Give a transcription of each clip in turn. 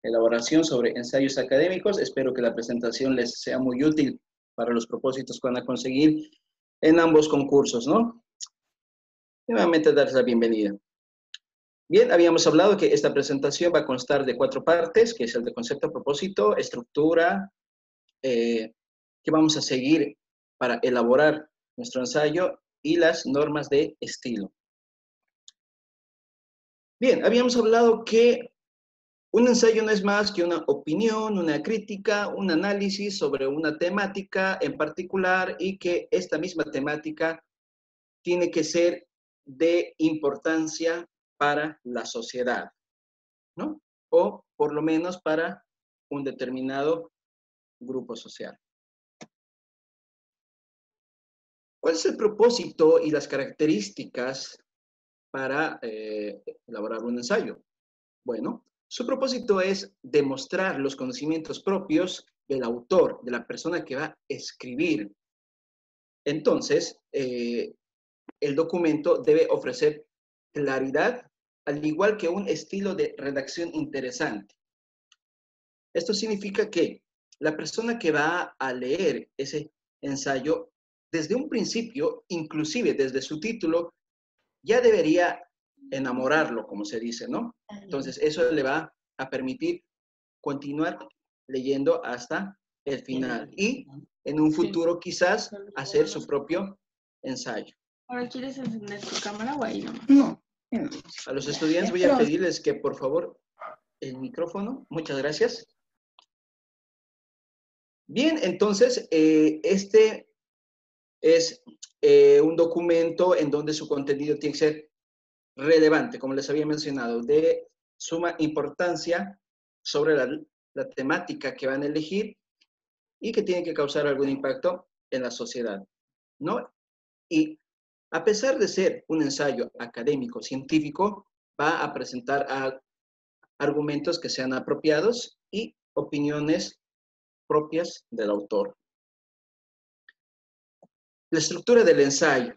elaboración sobre ensayos académicos. Espero que la presentación les sea muy útil para los propósitos que van a conseguir en ambos concursos, ¿no? Nuevamente darles la bienvenida. Bien, habíamos hablado que esta presentación va a constar de 4 partes, que es el de concepto, propósito, estructura, que vamos a seguir para elaborar nuestro ensayo y las normas de estilo. Bien, habíamos hablado que un ensayo no es más que una opinión, una crítica, un análisis sobre una temática en particular y que esta misma temática tiene que ser de importancia para la sociedad, ¿no? O por lo menos para un determinado grupo social. ¿Cuál es el propósito y las características para elaborar un ensayo? Bueno, su propósito es demostrar los conocimientos propios del autor, de la persona que va a escribir. Entonces, el documento debe ofrecer claridad, al igual que un estilo de redacción interesante. Esto significa que la persona que va a leer ese ensayo, desde un principio, inclusive desde su título, ya debería enamorarlo, como se dice, ¿no? Entonces, eso le va a permitir continuar leyendo hasta el final y en un futuro quizás hacer su propio ensayo. ¿Ahora quieres encender tu cámara o ahí nomás? No. A los estudiantes voy a pedirles que por favor el micrófono. Muchas gracias. Bien, entonces este es un documento en donde su contenido tiene que ser relevante, como les había mencionado, de suma importancia sobre la temática que van a elegir y que tiene que causar algún impacto en la sociedad, ¿no? Y a pesar de ser un ensayo académico, científico, va a presentar argumentos que sean apropiados y opiniones propias del autor. La estructura del ensayo.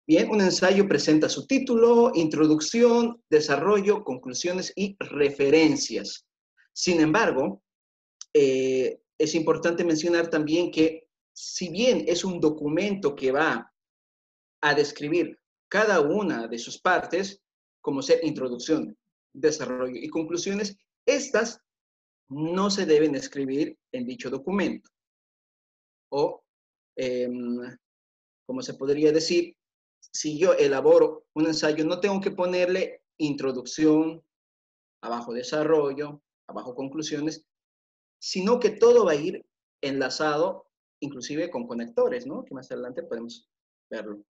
Bien, un ensayo presenta su título, introducción, desarrollo, conclusiones y referencias. Sin embargo, es importante mencionar también que si bien es un documento que va a describir cada una de sus partes, como ser introducción, desarrollo y conclusiones, estas no se deben escribir en dicho documento. O, como se podría decir, si yo elaboro un ensayo, no tengo que ponerle introducción, abajo desarrollo, abajo conclusiones, sino que todo va a ir enlazado, inclusive con conectores, ¿no? Que más adelante podemos verlo.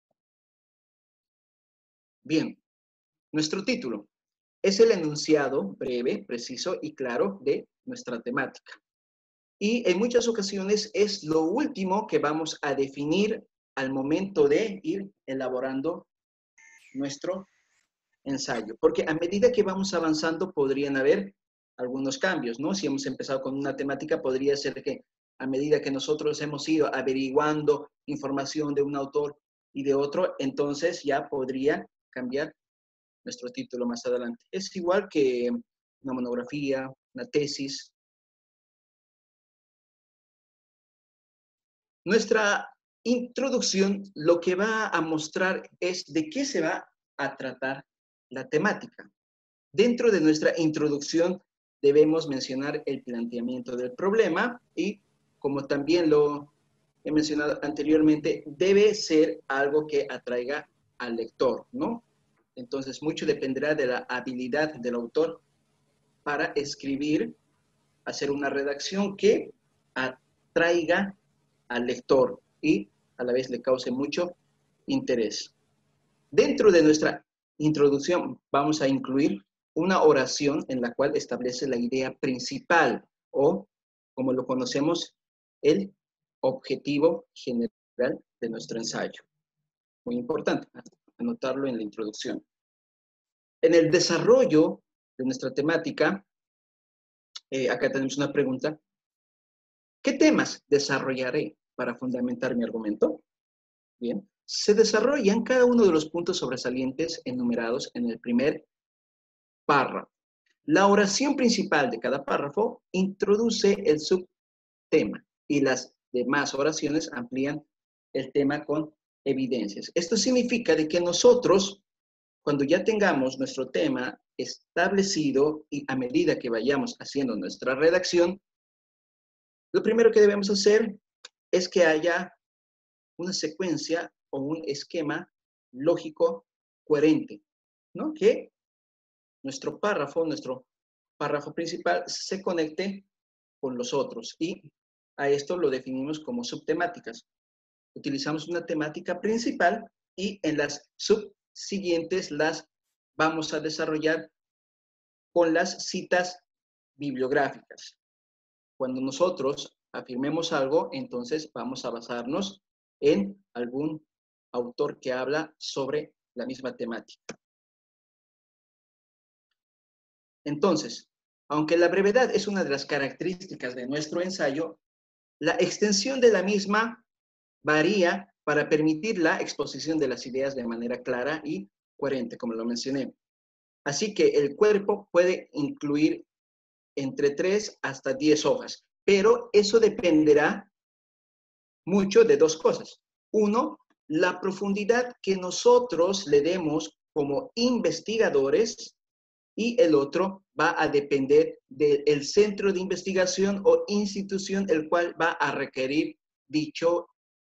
Bien, nuestro título es el enunciado breve, preciso y claro de nuestra temática. Y en muchas ocasiones es lo último que vamos a definir al momento de ir elaborando nuestro ensayo. Porque a medida que vamos avanzando podrían haber algunos cambios, ¿no? Si hemos empezado con una temática, podría ser que a medida que nosotros hemos ido averiguando información de un autor y de otro, entonces ya podría cambiar nuestro título más adelante. Es igual que una monografía, una tesis. Nuestra introducción lo que va a mostrar es de qué se va a tratar la temática. Dentro de nuestra introducción debemos mencionar el planteamiento del problema y, como también lo he mencionado anteriormente, debe ser algo que atraiga al lector, ¿no? Entonces, mucho dependerá de la habilidad del autor para escribir, hacer una redacción que atraiga al lector y a la vez le cause mucho interés. Dentro de nuestra introducción vamos a incluir una oración en la cual establece la idea principal o, como lo conocemos, el objetivo general de nuestro ensayo. Muy importante anotarlo en la introducción. En el desarrollo de nuestra temática, acá tenemos una pregunta. ¿Qué temas desarrollaré para fundamentar mi argumento? Bien, se desarrollan cada uno de los puntos sobresalientes enumerados en el primer párrafo. La oración principal de cada párrafo introduce el subtema y las demás oraciones amplían el tema con evidencias. Esto significa de que nosotros, cuando ya tengamos nuestro tema establecido y a medida que vayamos haciendo nuestra redacción, lo primero que debemos hacer es que haya una secuencia o un esquema lógico coherente, ¿no? Que nuestro párrafo principal se conecte con los otros y a esto lo definimos como subtemáticas. Utilizamos una temática principal y en las subsiguientes las vamos a desarrollar con las citas bibliográficas. Cuando nosotros afirmemos algo, entonces vamos a basarnos en algún autor que habla sobre la misma temática. Entonces, aunque la brevedad es una de las características de nuestro ensayo, la extensión de la misma varía para permitir la exposición de las ideas de manera clara y coherente, como lo mencioné. Así que el cuerpo puede incluir entre 3 hasta 10 hojas, pero eso dependerá mucho de dos cosas. Uno, la profundidad que nosotros le demos como investigadores y el otro va a depender del centro de investigación o institución el cual va a requerir dicho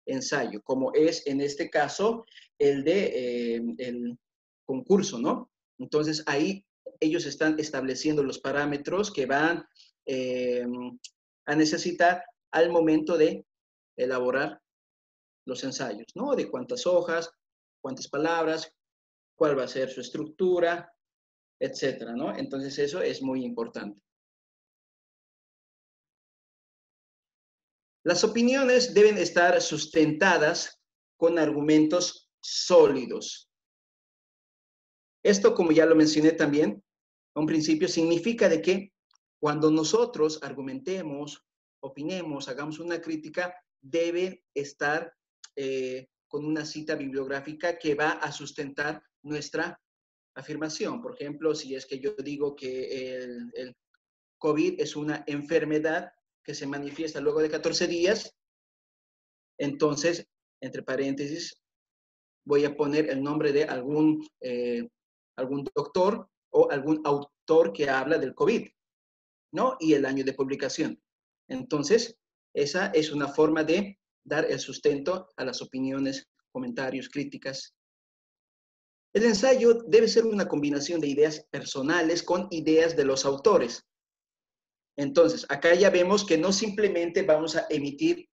ensayo, como es en este caso el concurso, ¿no? Entonces ahí ellos están estableciendo los parámetros que van a necesitar al momento de elaborar los ensayos, ¿no? De cuántas hojas, cuántas palabras, cuál va a ser su estructura, etcétera, ¿no? Entonces eso es muy importante. Las opiniones deben estar sustentadas con argumentos sólidos. Esto, como ya lo mencioné también, a un principio, significa de que cuando nosotros argumentemos, opinemos, hagamos una crítica, debe estar con una cita bibliográfica que va a sustentar nuestra afirmación. Por ejemplo, si es que yo digo que el COVID es una enfermedad que se manifiesta luego de 14 días, entonces, entre paréntesis, voy a poner el nombre de algún doctor o algún autor que habla del COVID, ¿no? Y el año de publicación. Entonces, esa es una forma de dar el sustento a las opiniones, comentarios, críticas. El ensayo debe ser una combinación de ideas personales con ideas de los autores. Entonces, acá ya vemos que no simplemente vamos a emitir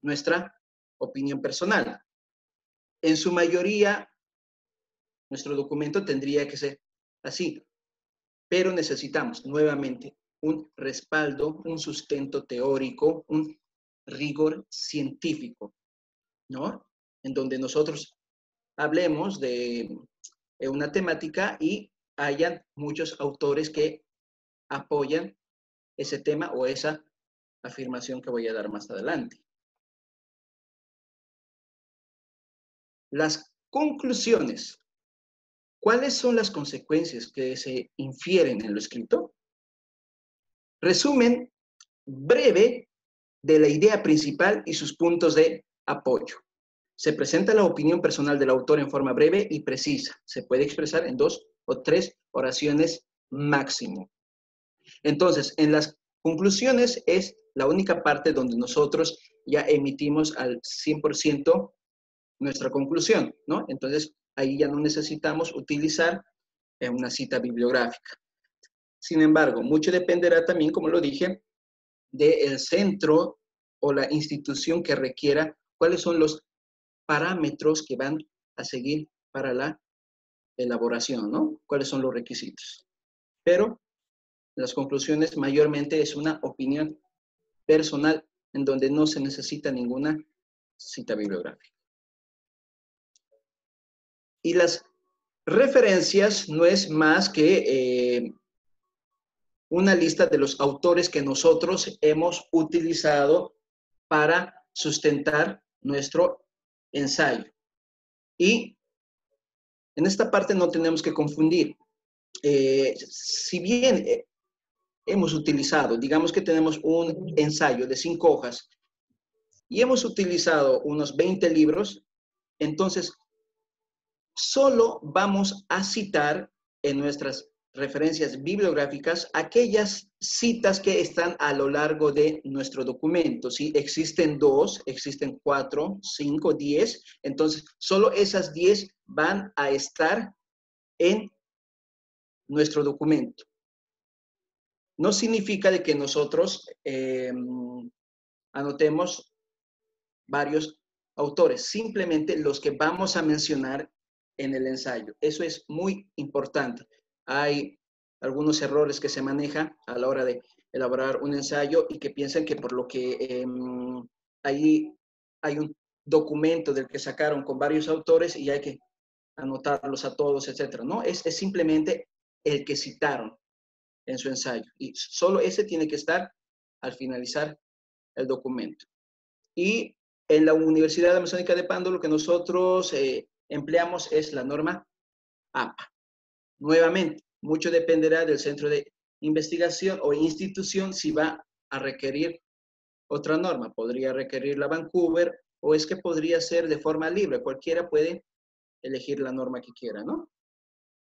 nuestra opinión personal. En su mayoría, nuestro documento tendría que ser así, pero necesitamos nuevamente un respaldo, un sustento teórico, un rigor científico, ¿no? En donde nosotros hablemos de una temática y hayan muchos autores que apoyan ese tema o esa afirmación que voy a dar más adelante. Las conclusiones. ¿Cuáles son las consecuencias que se infieren en lo escrito? Resumen breve de la idea principal y sus puntos de apoyo. Se presenta la opinión personal del autor en forma breve y precisa. Se puede expresar en 2 o 3 oraciones máximo. Entonces, en las conclusiones es la única parte donde nosotros ya emitimos al 100% nuestra conclusión, ¿no? Entonces, ahí ya no necesitamos utilizar una cita bibliográfica. Sin embargo, mucho dependerá también, como lo dije, del centro o la institución que requiera cuáles son los parámetros que van a seguir para la elaboración, ¿no? ¿Cuáles son los requisitos? Pero las conclusiones mayormente es una opinión personal en donde no se necesita ninguna cita bibliográfica. Y las referencias no es más que una lista de los autores que nosotros hemos utilizado para sustentar nuestro ensayo. Y en esta parte no tenemos que confundir. Si bien hemos utilizado, digamos que tenemos un ensayo de 5 hojas y hemos utilizado unos 20 libros, entonces solo vamos a citar en nuestras referencias bibliográficas aquellas citas que están a lo largo de nuestro documento. Si existen 2, existen 4, 5, 10, entonces solo esas 10 van a estar en nuestro documento. No significa de que nosotros anotemos varios autores, simplemente los que vamos a mencionar en el ensayo. Eso es muy importante. Hay algunos errores que se manejan a la hora de elaborar un ensayo y que piensan que por lo que ahí hay un documento del que sacaron con varios autores y hay que anotarlos a todos, etcétera. No, es simplemente el que citaron en su ensayo y solo ese tiene que estar al finalizar el documento. Y en la Universidad Amazónica de Pando lo que nosotros empleamos es la norma APA. Nuevamente, mucho dependerá del centro de investigación o institución si va a requerir otra norma. Podría requerir la Vancouver o es que podría ser de forma libre. Cualquiera puede elegir la norma que quiera, ¿no?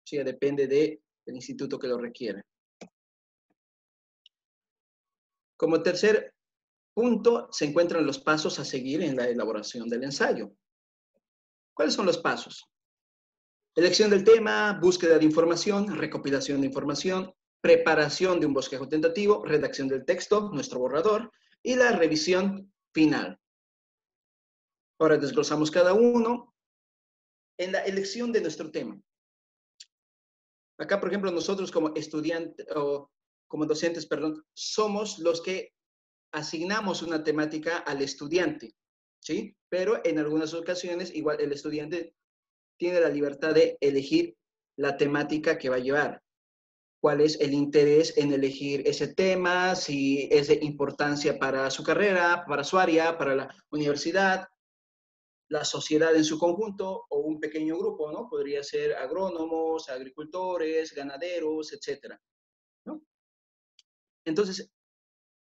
Sí, depende del instituto que lo requiera. Como tercer punto, se encuentran los pasos a seguir en la elaboración del ensayo. ¿Cuáles son los pasos? Elección del tema, búsqueda de información, recopilación de información, preparación de un bosquejo tentativo, redacción del texto, nuestro borrador, y la revisión final. Ahora desglosamos cada uno en la elección de nuestro tema. Acá, por ejemplo, nosotros como estudiantes o como docentes, perdón, somos los que asignamos una temática al estudiante, ¿sí? Pero en algunas ocasiones, igual el estudiante tiene la libertad de elegir la temática que va a llevar. Cuál es el interés en elegir ese tema, si es de importancia para su carrera, para su área, para la universidad, la sociedad en su conjunto o un pequeño grupo, ¿no? Podría ser agrónomos, agricultores, ganaderos, etcétera, ¿no? Entonces,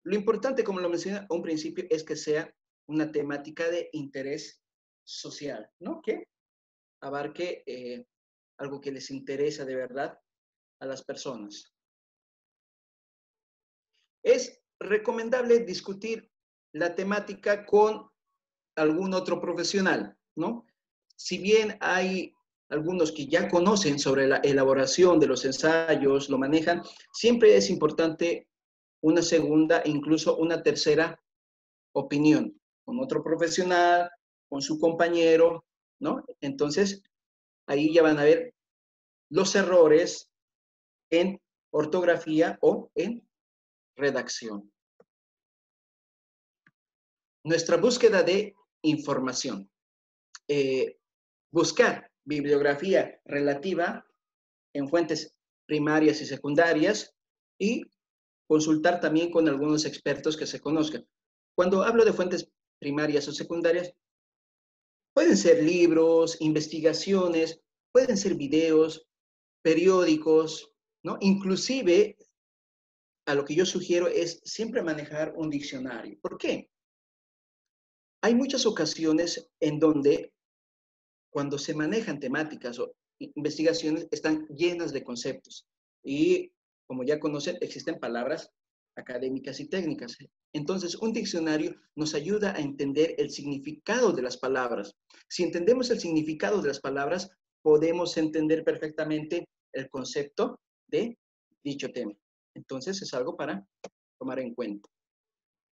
lo importante, como lo mencioné a un principio, es que sea una temática de interés social, ¿no? Que abarque algo que les interesa de verdad a las personas. Es recomendable discutir la temática con algún otro profesional, ¿no? Si bien hay algunos que ya conocen sobre la elaboración de los ensayos, lo manejan, siempre es importante una segunda e incluso una tercera opinión con otro profesional, con su compañero, ¿no? Entonces, ahí ya van a ver los errores en ortografía o en redacción. Nuestra búsqueda de información. Buscar bibliografía relativa en fuentes primarias y secundarias y consultar también con algunos expertos que se conozcan. Cuando hablo de fuentes primarias o secundarias, pueden ser libros, investigaciones, pueden ser videos, periódicos, ¿no? Inclusive, a lo que yo sugiero es siempre manejar un diccionario. ¿Por qué? Hay muchas ocasiones en donde cuando se manejan temáticas o investigaciones están llenas de conceptos y como ya conocen existen palabras académicas y técnicas. Entonces un diccionario nos ayuda a entender el significado de las palabras. Si entendemos el significado de las palabras, podemos entender perfectamente el concepto de dicho tema. Entonces es algo para tomar en cuenta.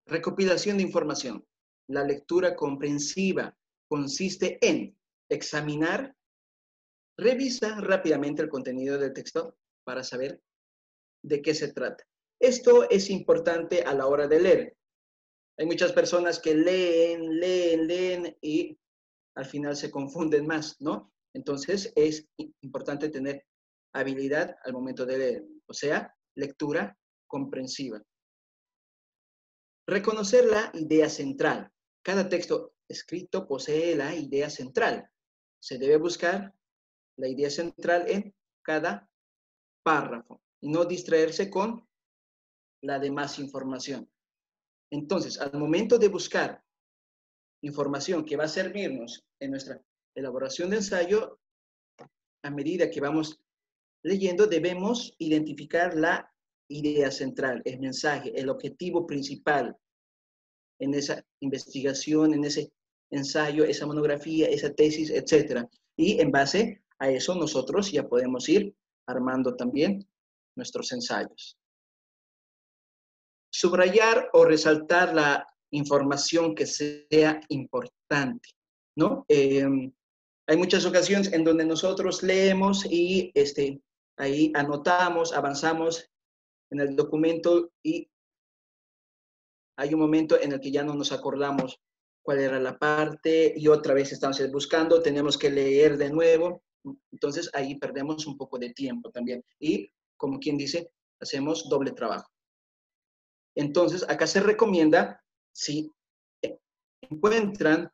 Recopilación de información. La lectura comprensiva consiste en examinar, revisa rápidamente el contenido del texto para saber de qué se trata. Esto es importante a la hora de leer. Hay muchas personas que leen y al final se confunden más, ¿no? Entonces es importante tener habilidad al momento de leer, o sea, lectura comprensiva. Reconocer la idea central. Cada texto escrito posee la idea central. Se debe buscar la idea central en cada párrafo y no distraerse con la demás información. Entonces, al momento de buscar información que va a servirnos en nuestra elaboración de ensayo, a medida que vamos leyendo, debemos identificar la idea central, el mensaje, el objetivo principal en esa investigación, en ese ensayo, esa monografía, esa tesis, etc. Y en base a eso nosotros ya podemos ir armando también nuestros ensayos. Subrayar o resaltar la información que sea importante, ¿no? Hay muchas ocasiones en donde nosotros leemos y ahí anotamos, avanzamos en el documento y hay un momento en el que ya no nos acordamos cuál era la parte y otra vez estamos buscando, tenemos que leer de nuevo. Entonces ahí perdemos un poco de tiempo también. Y como quien dice, hacemos doble trabajo. Entonces acá se recomienda, si encuentran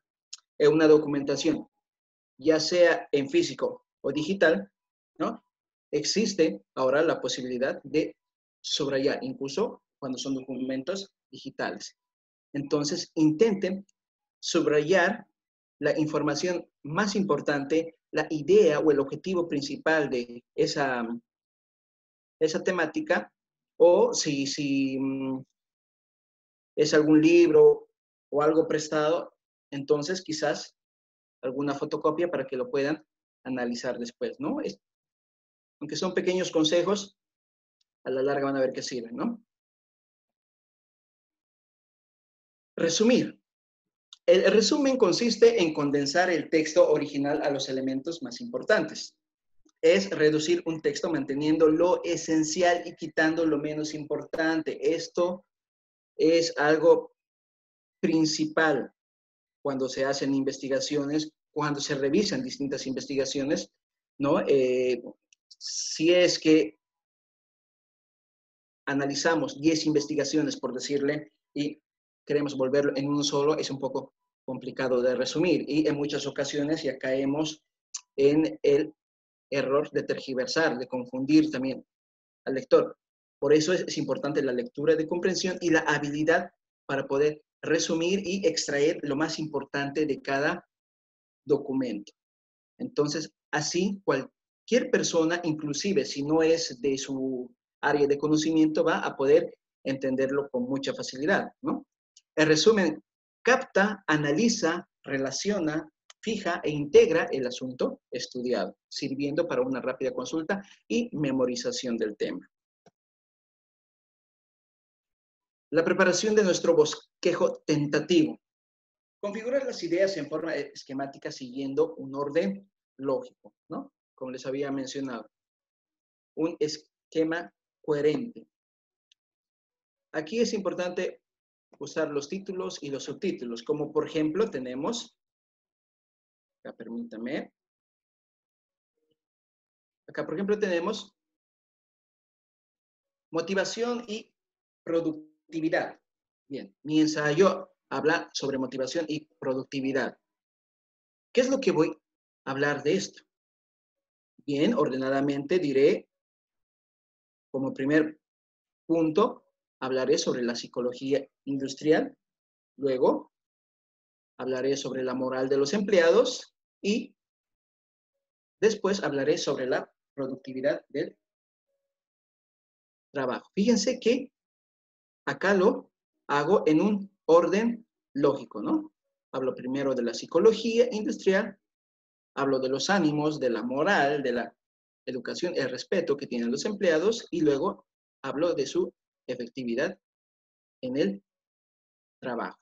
una documentación, ya sea en físico o digital, ¿no? Existe ahora la posibilidad de subrayar, incluso cuando son documentos digitales. Entonces, intenten subrayar la información más importante, la idea o el objetivo principal de esa temática, o si es algún libro o algo prestado, entonces quizás alguna fotocopia para que lo puedan analizar después, ¿no? Aunque son pequeños consejos, a la larga van a ver que sirven, ¿no? Resumir. El resumen consiste en condensar el texto original a los elementos más importantes. Es reducir un texto manteniendo lo esencial y quitando lo menos importante. Esto es algo principal cuando se hacen investigaciones, cuando se revisan distintas investigaciones, ¿no? Si es que analizamos 10 investigaciones, por decirle, y queremos volverlo en uno solo, es un poco complicado de resumir. Y en muchas ocasiones ya caemos en el error de tergiversar, de confundir también al lector. Por eso es importante la lectura de comprensión y la habilidad para poder resumir y extraer lo más importante de cada documento. Entonces, así cualquier persona, inclusive si no es de su área de conocimiento, va a poder entenderlo con mucha facilidad, ¿no? El resumen capta, analiza, relaciona, fija e integra el asunto estudiado, sirviendo para una rápida consulta y memorización del tema. La preparación de nuestro bosquejo tentativo. Configurar las ideas en forma esquemática siguiendo un orden lógico, ¿no? Como les había mencionado. Un esquema coherente. Aquí es importante usar los títulos y los subtítulos, como por ejemplo tenemos, acá permítame, acá por ejemplo tenemos motivación y productividad. Bien, mi ensayo habla sobre motivación y productividad. ¿Qué es lo que voy a hablar de esto? Bien, ordenadamente diré, como primer punto, hablaré sobre la psicología industrial, luego hablaré sobre la moral de los empleados y después hablaré sobre la productividad del trabajo. Fíjense que acá lo hago en un orden lógico, ¿no? Hablo primero de la psicología industrial, hablo de los ánimos, de la moral, de la educación, el respeto que tienen los empleados y luego hablo de su efectividad en el trabajo.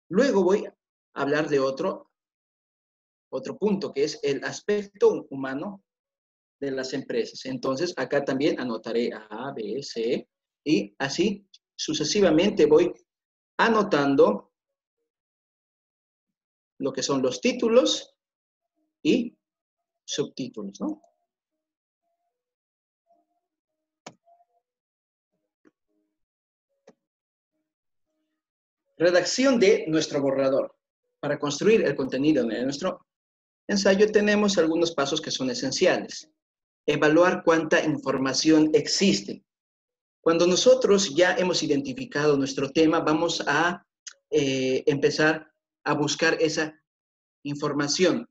Luego voy a hablar de otro punto, que es el aspecto humano de las empresas. Entonces, acá también anotaré A, B, C, y así sucesivamente voy anotando lo que son los títulos y subtítulos, ¿no? Redacción de nuestro borrador. Para construir el contenido de nuestro ensayo tenemos algunos pasos que son esenciales. evaluar cuánta información existe. Cuando nosotros ya hemos identificado nuestro tema, vamos a empezar a buscar esa información.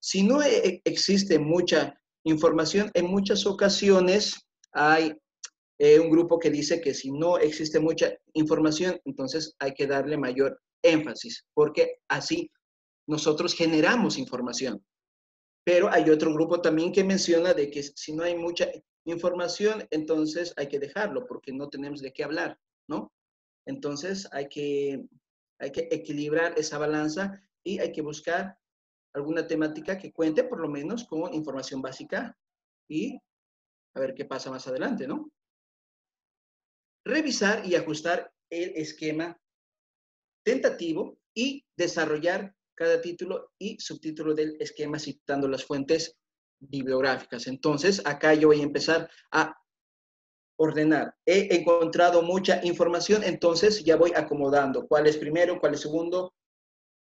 Si no existe mucha información, en muchas ocasiones hay un grupo que dice que si no existe mucha información, entonces hay que darle mayor énfasis, porque así nosotros generamos información. Pero hay otro grupo también que menciona de que si no hay mucha información, entonces hay que dejarlo, porque no tenemos de qué hablar, ¿no? Entonces hay que equilibrar esa balanza y hay que buscar alguna temática que cuente por lo menos con información básica y a ver qué pasa más adelante, ¿no? Revisar y ajustar el esquema tentativo y desarrollar cada título y subtítulo del esquema citando las fuentes bibliográficas. Entonces, acá yo voy a empezar a ordenar. He encontrado mucha información, entonces ya voy acomodando cuál es primero, cuál es segundo,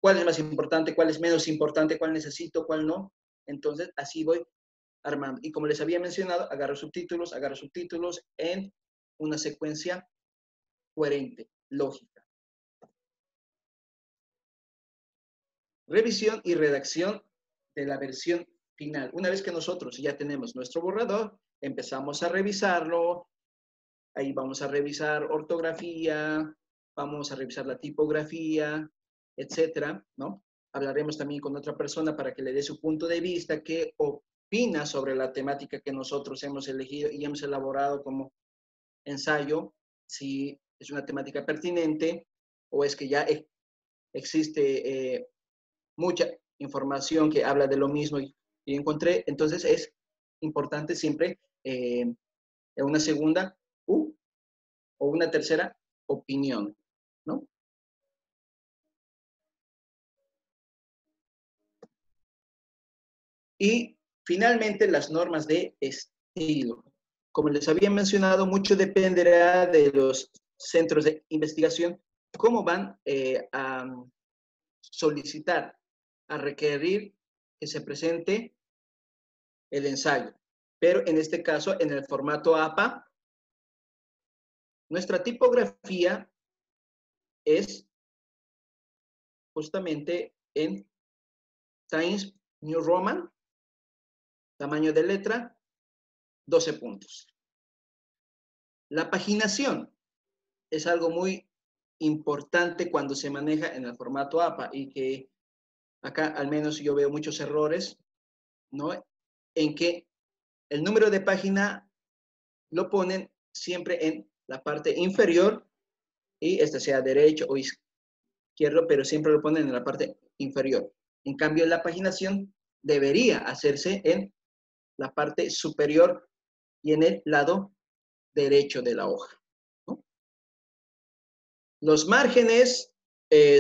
cuál es más importante, cuál es menos importante, cuál necesito, cuál no. Entonces, así voy armando. Y como les había mencionado, agarro subtítulos en una secuencia coherente, lógica. Revisión y redacción de la versión final. Una vez que nosotros ya tenemos nuestro borrador, empezamos a revisarlo. Ahí vamos a revisar ortografía, vamos a revisar la tipografía, etcétera, ¿no? Hablaremos también con otra persona para que le dé su punto de vista, qué opina sobre la temática que nosotros hemos elegido y hemos elaborado como ensayo, si es una temática pertinente o es que ya existe mucha información que habla de lo mismo y encontré. Entonces es importante siempre una segunda o una tercera opinión, ¿no? Y finalmente las normas de estilo. Como les había mencionado, mucho dependerá de los centros de investigación, cómo van a solicitar, a requerir que se presente el ensayo. Pero en este caso, en el formato APA, nuestra tipografía es justamente en Times New Roman, tamaño de letra, 12 puntos. La paginación es algo muy importante cuando se maneja en el formato APA y que acá al menos yo veo muchos errores, ¿no? En que el número de página lo ponen siempre en la parte inferior y este sea derecho o izquierdo, pero siempre lo ponen en la parte inferior. En cambio, la paginación debería hacerse en la parte superior y en el lado derecho de la hoja, ¿no? Los márgenes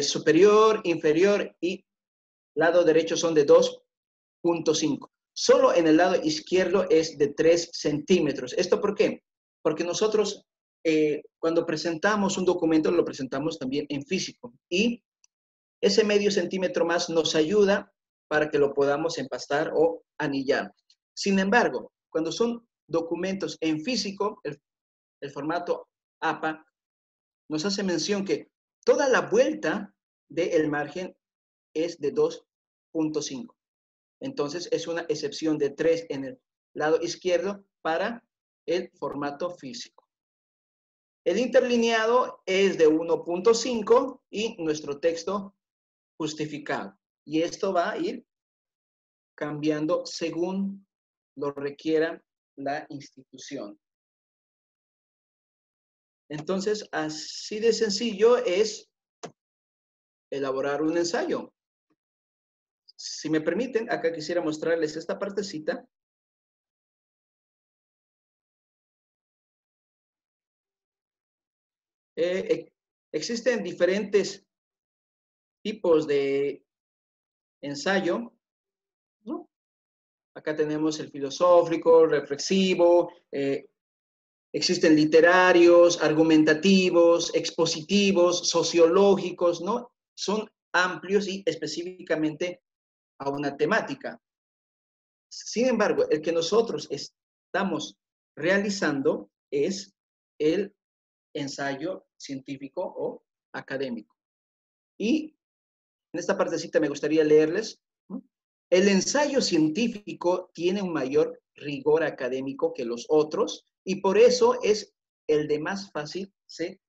superior, inferior y lado derecho son de 2.5. Solo en el lado izquierdo es de 3 centímetros. ¿Esto por qué? Porque nosotros cuando presentamos un documento lo presentamos también en físico y ese medio centímetro más nos ayuda para que lo podamos empastar o anillar. Sin embargo, cuando son documentos en físico, el formato APA nos hace mención que toda la vuelta del margen es de 2.5. Entonces, es una excepción de 3 en el lado izquierdo para el formato físico. El interlineado es de 1.5 y nuestro texto justificado. Y esto va a ir cambiando según lo requiera la institución. Entonces, así de sencillo es elaborar un ensayo. Si me permiten, acá quisiera mostrarles esta partecita. Existen diferentes tipos de ensayo, ¿no? Acá tenemos el filosófico, reflexivo, existen literarios, argumentativos, expositivos, sociológicos, ¿no? Son amplios y específicamente a una temática. Sin embargo, el que nosotros estamos realizando es el ensayo científico o académico. Y en esta partecita me gustaría leerles, ¿no? El ensayo científico tiene un mayor rigor académico que los otros y por eso es el de más fácil se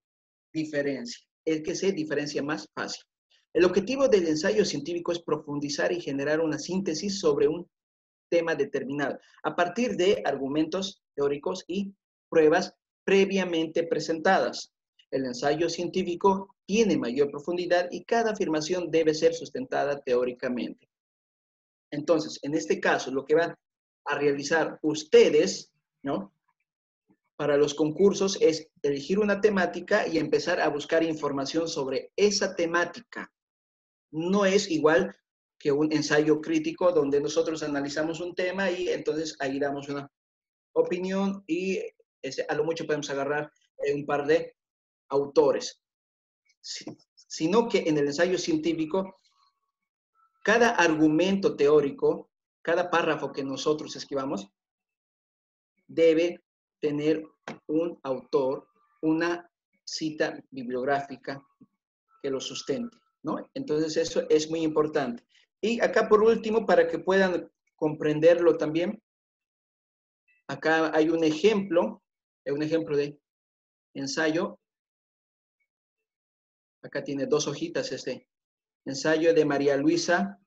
diferencia, el que se diferencia más fácil. El objetivo del ensayo científico es profundizar y generar una síntesis sobre un tema determinado, a partir de argumentos teóricos y pruebas previamente presentadas. El ensayo científico tiene mayor profundidad y cada afirmación debe ser sustentada teóricamente. Entonces, en este caso, lo que van a realizar ustedes, ¿no? Para los concursos es elegir una temática y empezar a buscar información sobre esa temática. No es igual que un ensayo crítico donde nosotros analizamos un tema y entonces ahí damos una opinión y a lo mucho podemos agarrar un par de autores. Sino que en el ensayo científico, cada argumento teórico, cada párrafo que nosotros escribamos, debe tener un autor, una cita bibliográfica que lo sustente, ¿no? Entonces eso es muy importante. Y acá por último, para que puedan comprenderlo también, acá hay un ejemplo de ensayo. Acá tiene 2 hojitas este ensayo de María Luisa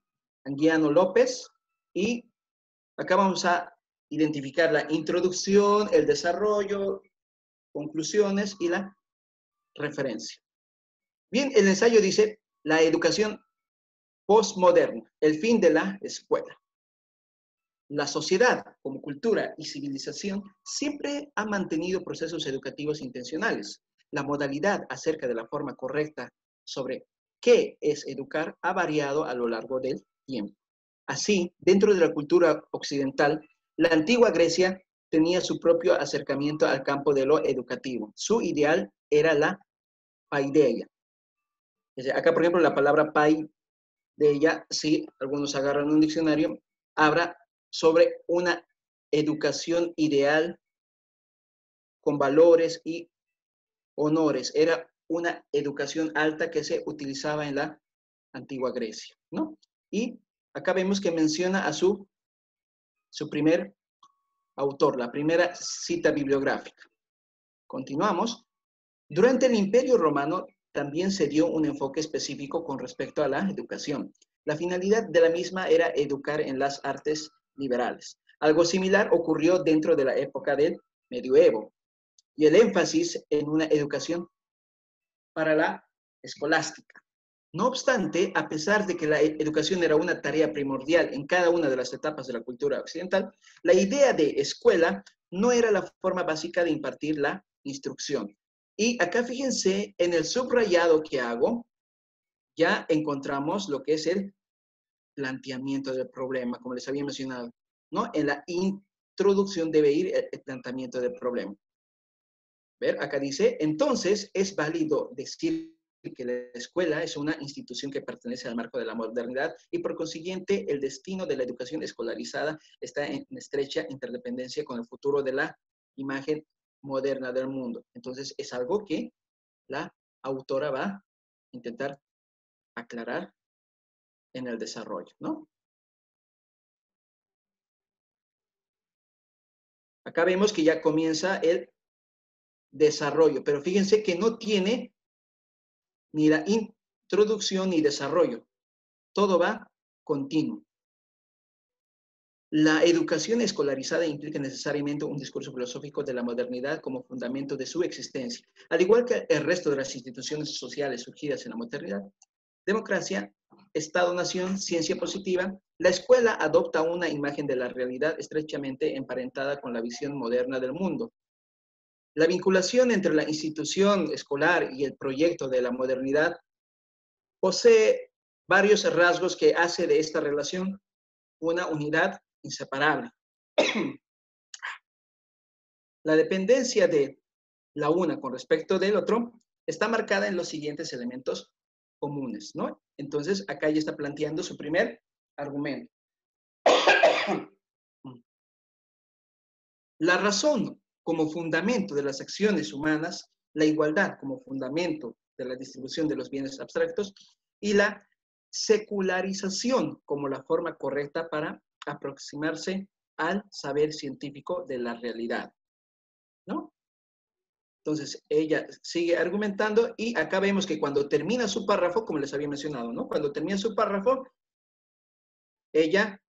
Anguiano López. Y acá vamos a identificar la introducción, el desarrollo, conclusiones y la referencia. Bien, el ensayo dice, la educación postmoderna, el fin de la escuela. La sociedad, como cultura y civilización, siempre ha mantenido procesos educativos intencionales. La modalidad acerca de la forma correcta sobre qué es educar ha variado a lo largo del tiempo. Así, dentro de la cultura occidental, la antigua Grecia tenía su propio acercamiento al campo de lo educativo. Su ideal era la paideia. Acá, por ejemplo, la palabra paideia, si algunos agarran un diccionario, habla sobre una educación ideal con valores y honores. Era una educación alta que se utilizaba en la antigua Grecia, ¿no? Y acá vemos que menciona a su primer autor, la primera cita bibliográfica. Continuamos. Durante el Imperio Romano también se dio un enfoque específico con respecto a la educación. La finalidad de la misma era educar en las artes liberales. Algo similar ocurrió dentro de la época del medioevo y el énfasis en una educación para la escolástica. No obstante, a pesar de que la educación era una tarea primordial en cada una de las etapas de la cultura occidental, la idea de escuela no era la forma básica de impartir la instrucción. Y acá fíjense, en el subrayado que hago, ya encontramos lo que es el planteamiento del problema, como les había mencionado, ¿no? En la introducción debe ir el planteamiento del problema. ¿Ver? Acá dice, entonces es válido decir que la escuela es una institución que pertenece al marco de la modernidad y por consiguiente el destino de la educación escolarizada está en estrecha interdependencia con el futuro de la imagen moderna del mundo. Entonces es algo que la autora va a intentar aclarar en el desarrollo, ¿no? Acá vemos que ya comienza el desarrollo, pero fíjense que no tiene ni la introducción ni desarrollo. Todo va continuo. La educación escolarizada implica necesariamente un discurso filosófico de la modernidad como fundamento de su existencia. Al igual que el resto de las instituciones sociales surgidas en la modernidad, democracia, Estado-nación, ciencia positiva, la escuela adopta una imagen de la realidad estrechamente emparentada con la visión moderna del mundo. La vinculación entre la institución escolar y el proyecto de la modernidad posee varios rasgos que hace de esta relación una unidad inseparable. La dependencia de la una con respecto del otro está marcada en los siguientes elementos comunes, ¿no? Entonces, acá ya está planteando su primer argumento. la razón como fundamento de las acciones humanas, la igualdad como fundamento de la distribución de los bienes abstractos y la secularización como la forma correcta para aproximarse al saber científico de la realidad, ¿no? Entonces, ella sigue argumentando y acá vemos que cuando termina su párrafo, como les había mencionado, ¿no? Cuando termina su párrafo, ella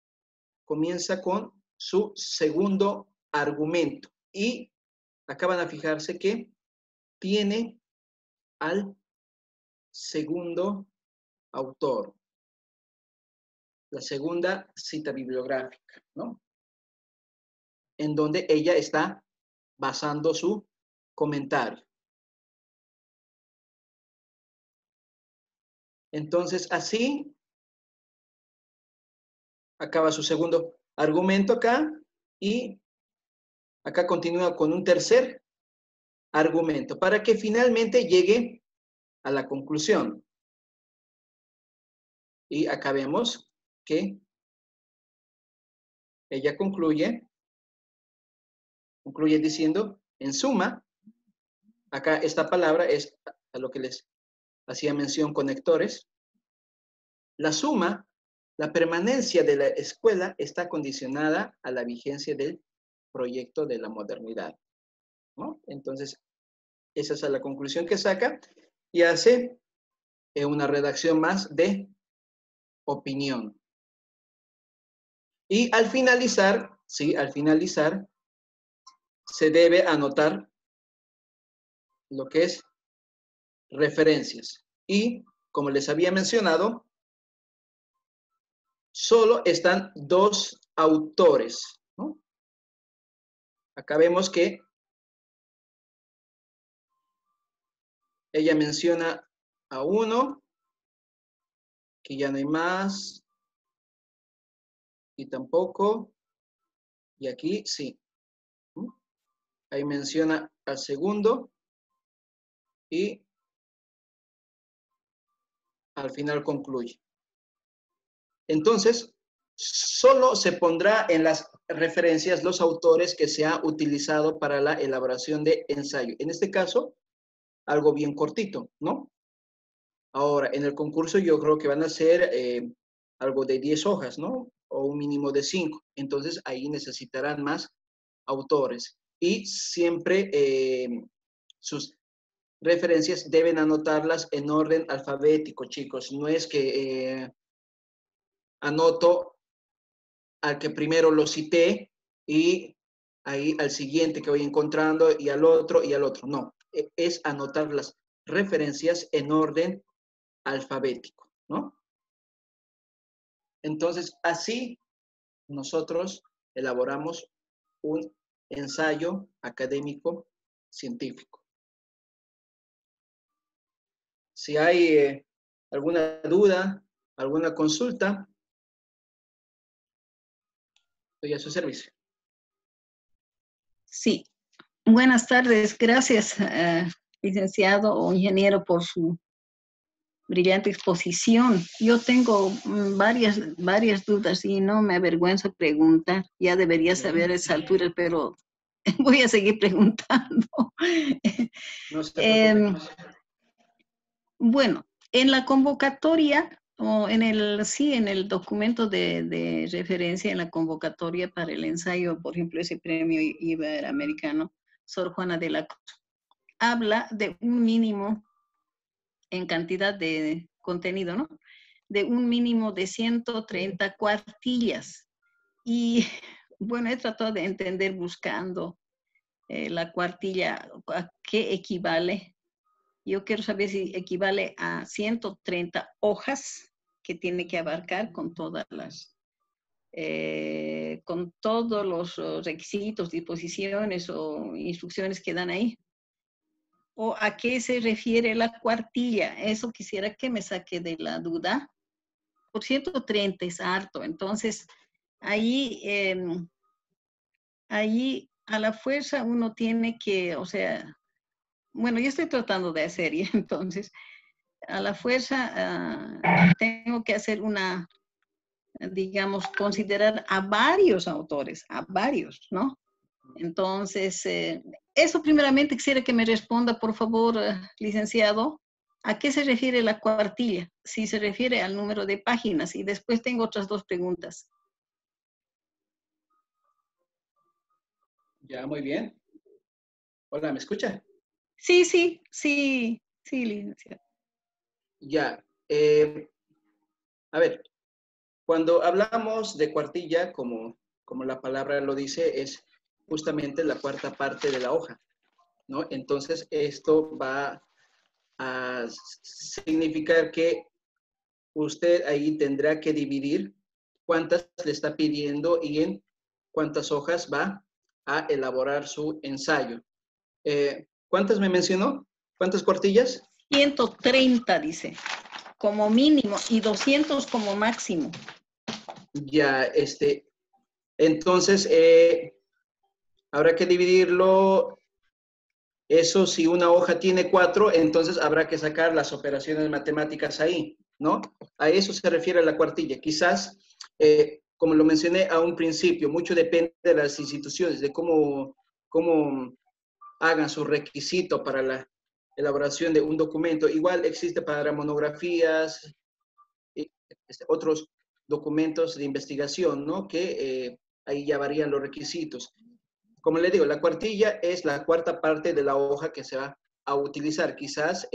comienza con su segundo argumento y acá van a fijarse que tiene al segundo autor, la segunda cita bibliográfica, ¿no? En donde ella está basando su comentario. Entonces, así acaba su segundo argumento acá y acá continúa con un tercer argumento para que finalmente llegue a la conclusión. Y acá vemos que ella concluye diciendo, en suma, acá esta palabra es a lo que les hacía mención conectores, la suma, la permanencia de la escuela está condicionada a la vigencia del proyecto de la modernidad, ¿no? Entonces, esa es la conclusión que saca y hace una redacción más de opinión. Y al finalizar, sí, al finalizar, se debe anotar lo que es referencias. Y, como les había mencionado, solo están dos autores, ¿no? Acá vemos que ella menciona a uno, que ya no hay más, y tampoco, y aquí sí. Ahí menciona al segundo, y al final concluye. Entonces, solo se pondrá en las referencias los autores que se ha utilizado para la elaboración de ensayo. En este caso, algo bien cortito, ¿no? Ahora, en el concurso yo creo que van a ser algo de 10 hojas, ¿no? O un mínimo de 5. Entonces, ahí necesitarán más autores. Y siempre sus referencias deben anotarlas en orden alfabético, chicos. No es que anoto al que primero lo cité y ahí al siguiente que voy encontrando y al otro y al otro. No, es anotar las referencias en orden alfabético, ¿no? Entonces, así nosotros elaboramos un ensayo académico científico. Si hay alguna duda, alguna consulta, estoy a su servicio. Sí, buenas tardes. Gracias, licenciado o ingeniero, por su brillante exposición. Yo tengo varias dudas y no me avergüenzo preguntar. Ya debería saber a esa altura, pero voy a seguir preguntando. No se preocupe. Bueno, en la convocatoria o en el documento de referencia en la convocatoria para el ensayo, por ejemplo, ese premio iberoamericano, Sor Juana de la Cruz, habla de un mínimo en cantidad de contenido, ¿no? De un mínimo de 130 cuartillas. Y bueno, he tratado de entender buscando la cuartilla, a qué equivale. Yo quiero saber si equivale a 130 hojas que tiene que abarcar con todas con todos los requisitos, disposiciones o instrucciones que dan ahí. ¿O a qué se refiere la cuartilla? Eso quisiera que me saque de la duda. Por 130 es harto, entonces ahí a la fuerza uno tiene que, o sea, bueno, yo estoy tratando de hacer, y entonces a la fuerza tengo que hacer digamos, considerar a varios autores, a varios, ¿no? Entonces, eso primeramente quisiera que me responda, por favor, licenciado. ¿A qué se refiere la cuartilla? Si se refiere al número de páginas. Y después tengo otras dos preguntas. Ya, muy bien. Hola, ¿me escucha? Sí, sí, sí, sí, licenciado. Ya. A ver, cuando hablamos de cuartilla, como la palabra lo dice, es justamente la cuarta parte de la hoja, ¿no? Entonces, esto va a significar que usted ahí tendrá que dividir cuántas le está pidiendo y en cuántas hojas va a elaborar su ensayo. ¿Cuántas me mencionó? ¿Cuántas cuartillas? 130, dice, como mínimo, y 200 como máximo. Ya, entonces, habrá que dividirlo. Eso, si una hoja tiene 4, entonces habrá que sacar las operaciones matemáticas ahí, ¿no? A eso se refiere la cuartilla. Quizás, como lo mencioné a un principio, mucho depende de las instituciones, de cómo hagan su requisito para la elaboración de un documento. Igual existe para monografías, y otros documentos de investigación, ¿no? Que ahí ya varían los requisitos. Como le digo, la cuartilla es la cuarta parte de la hoja que se va a utilizar. Quizás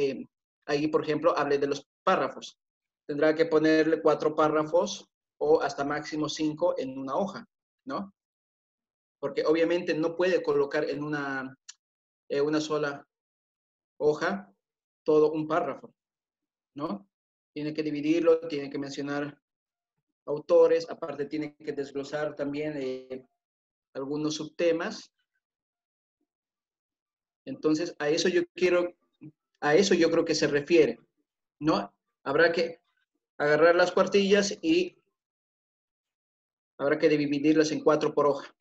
ahí, por ejemplo, hable de los párrafos. Tendrá que ponerle 4 párrafos o hasta máximo 5 en una hoja, ¿no? Porque obviamente no puede colocar en una sola hoja todo un párrafo, ¿no? Tiene que dividirlo, tiene que mencionar autores, aparte tiene que desglosar también algunos subtemas. Entonces, a eso yo creo que se refiere, ¿no? Habrá que agarrar las cuartillas y habrá que dividirlas en 4 por hoja.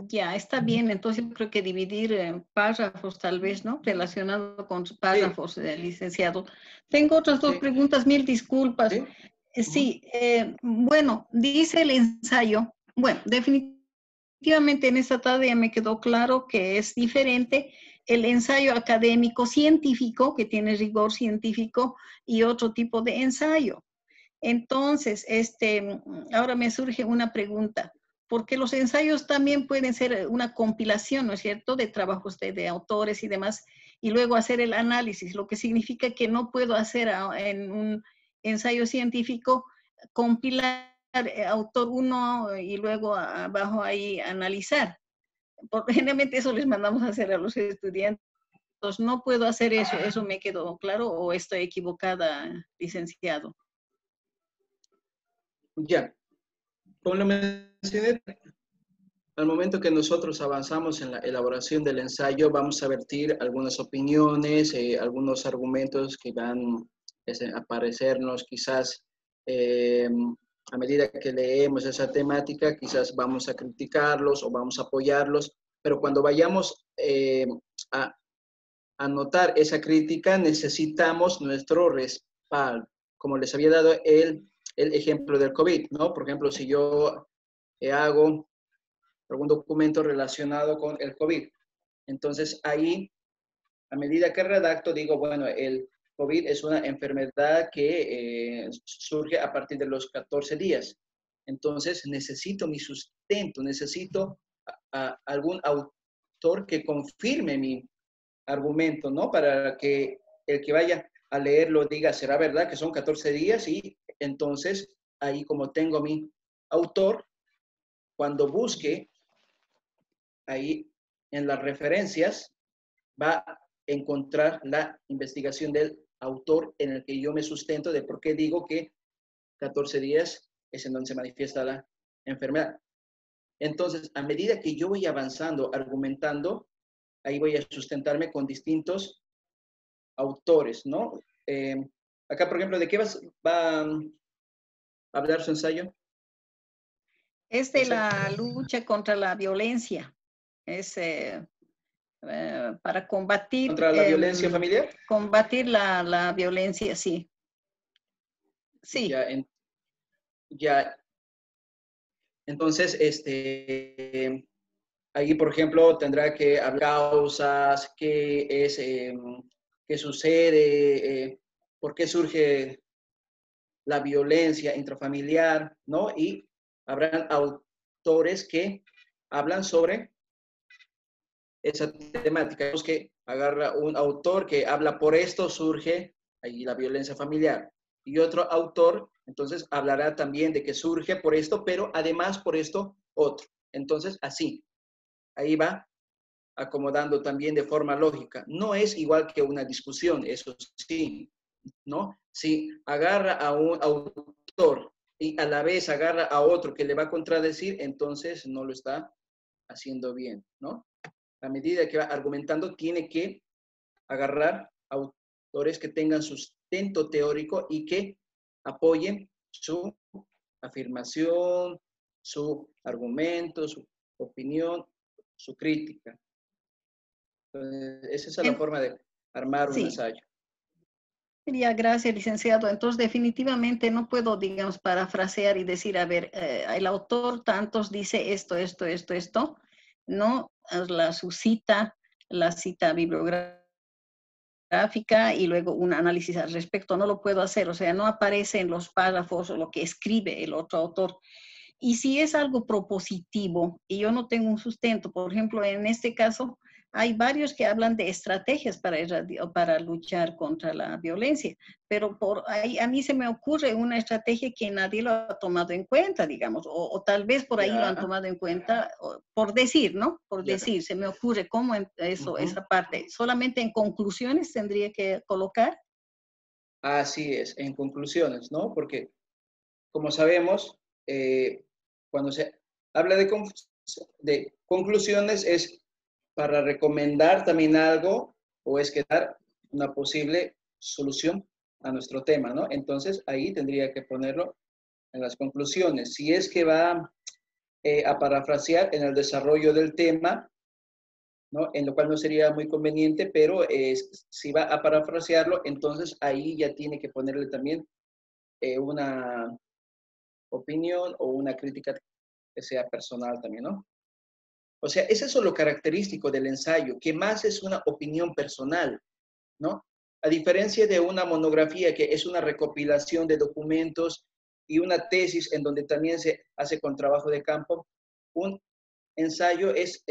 Ya, está bien. Entonces, yo creo que dividir párrafos, tal vez, ¿no? Relacionado con Sí, párrafos, licenciado. Tengo otras dos sí, preguntas, mil disculpas. sí. Uh-huh. Sí, bueno, dice el ensayo. Bueno, definitivamente en esta tarde ya me quedó claro que es diferente el ensayo académico científico, que tiene rigor científico, y otro tipo de ensayo. Entonces, ahora me surge una pregunta, porque los ensayos también pueden ser una compilación, ¿no es cierto?, de trabajos de autores y demás, y luego hacer el análisis, lo que significa que no puedo hacer en un ensayo científico compilar autor uno y luego abajo ahí analizar. Generalmente eso les mandamos a hacer a los estudiantes. No puedo hacer eso, ¿eso me quedó claro o estoy equivocada, licenciado? Ya, como lo mencioné, al momento que nosotros avanzamos en la elaboración del ensayo, vamos a vertir algunas opiniones, algunos argumentos que van a aparecernos quizás a medida que leemos esa temática, quizás vamos a criticarlos o vamos a apoyarlos, pero cuando vayamos a anotar esa crítica, necesitamos nuestro respaldo. Como les había dado el ejemplo del COVID, ¿no? Por ejemplo, si yo hago algún documento relacionado con el COVID, entonces ahí, a medida que redacto, digo, bueno, el COVID es una enfermedad que surge a partir de los 14 días. Entonces necesito mi sustento, necesito algún autor que confirme mi argumento, ¿no? Para que el que vaya a leerlo diga, ¿será verdad que son 14 días? Y entonces, ahí como tengo mi autor, cuando busque ahí en las referencias, va a encontrar la investigación del autor en el que yo me sustento de por qué digo que 14 días es en donde se manifiesta la enfermedad. Entonces, a medida que yo voy avanzando, argumentando, ahí voy a sustentarme con distintos autores, ¿no? Acá, por ejemplo, ¿de qué va a hablar su ensayo? Es de la lucha contra la violencia. Es para ¿Contra la violencia familiar? combatir la violencia, sí. Sí. Ya, ya. Entonces, ahí, por ejemplo, tendrá que hablar causas, qué sucede, por qué surge la violencia intrafamiliar, ¿no? Y habrán autores que hablan sobre esa temática. Tenemos que agarra un autor que habla por esto surge ahí la violencia familiar. Y otro autor, entonces, hablará también de que surge por esto, pero además por esto otro. Entonces, así, ahí va acomodando también de forma lógica. No es igual que una discusión, eso sí, ¿no? Si agarra a un autor y a la vez agarra a otro que le va a contradecir, entonces no lo está haciendo bien, ¿no? A medida que va argumentando, tiene que agarrar autores que tengan sustento teórico y que apoyen su afirmación, su argumento, su opinión, su crítica. Entonces, esa es la forma de armar un Sí. ensayo. Gracias, licenciado. Entonces, definitivamente no puedo, digamos, parafrasear y decir, a ver, el autor tantos dice esto, no su cita, la cita bibliográfica y luego un análisis al respecto. No lo puedo hacer, o sea, no aparece en los párrafos o lo que escribe el otro autor. Y si es algo propositivo y yo no tengo un sustento, por ejemplo, en este caso, hay varios que hablan de estrategias para luchar contra la violencia, pero por ahí a mí se me ocurre una estrategia que nadie lo ha tomado en cuenta, digamos, o tal vez por ahí lo han Ya, tomado en cuenta, por decir, ¿no? Por ya. decir, se me ocurre cómo eso, Ujú. esa parte. Solamente en conclusiones tendría que colocar. Así es, en conclusiones, ¿no? Porque, como sabemos, cuando se habla de conclusiones es para recomendar también algo o es que dar una posible solución a nuestro tema, ¿no? Entonces, ahí tendría que ponerlo en las conclusiones. Si es que va a parafrasear en el desarrollo del tema, ¿no? En lo cual no sería muy conveniente, pero si va a parafrasearlo, entonces ahí ya tiene que ponerle también una opinión o una crítica que sea personal también, ¿no? O sea, es eso lo característico del ensayo, que más es una opinión personal, ¿no? A diferencia de una monografía que es una recopilación de documentos y una tesis en donde también se hace con trabajo de campo, un ensayo es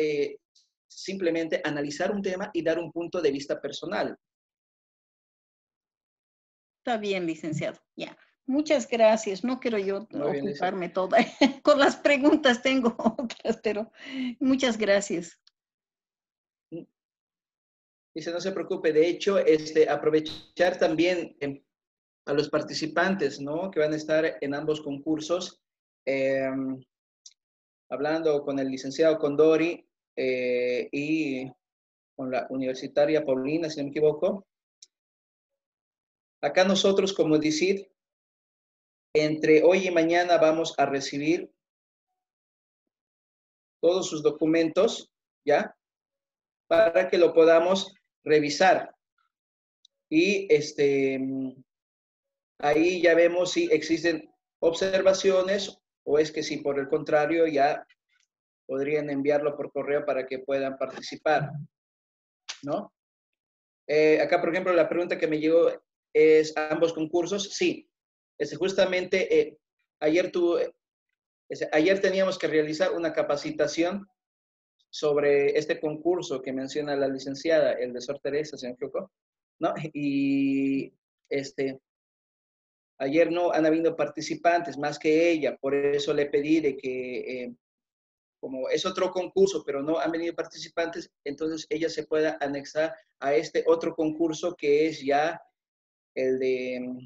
simplemente analizar un tema y dar un punto de vista personal. Está bien, licenciado. Ya. Muchas gracias. No quiero yo Muy bien, Lisa. ocuparme toda con las preguntas, tengo otras, pero muchas gracias. Dice, no se preocupe. De hecho, aprovechar también a los participantes, ¿no? Que van a estar en ambos concursos, eh, hablando con el licenciado Condori y con la universitaria Paulina, si no me equivoco. Acá nosotros como DICIT, entre hoy y mañana vamos a recibir todos sus documentos, ¿ya? Para que lo podamos revisar. Y ahí ya vemos si existen observaciones o es que si por el contrario ya podrían enviarlo por correo para que puedan participar, ¿no? Acá, por ejemplo, la pregunta que me llegó es, ¿ambos concursos? Sí. Justamente ayer, ayer teníamos que realizar una capacitación sobre este concurso que menciona la licenciada, el de Sor Teresa, si no me equivoco, ¿no? Y ayer no han habido participantes más que ella, por eso le pedí de que como es otro concurso, pero no han venido participantes, entonces ella se pueda anexar a este otro concurso que es ya el de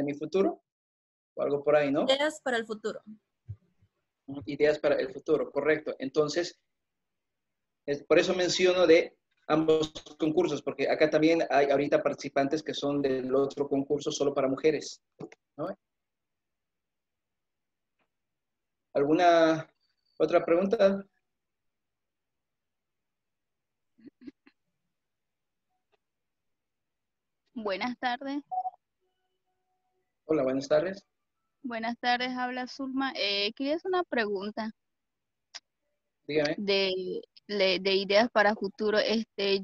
mi futuro, o algo por ahí, ¿no? Ideas para el futuro. Ideas para el futuro, correcto. Entonces, por eso menciono de ambos concursos, porque acá también hay ahorita participantes que son del otro concurso solo para mujeres, ¿no? ¿Alguna otra pregunta? Buenas tardes. Hola, buenas tardes. Buenas tardes, habla Zulma. Quería hacer una pregunta Dígame. de ideas para futuro.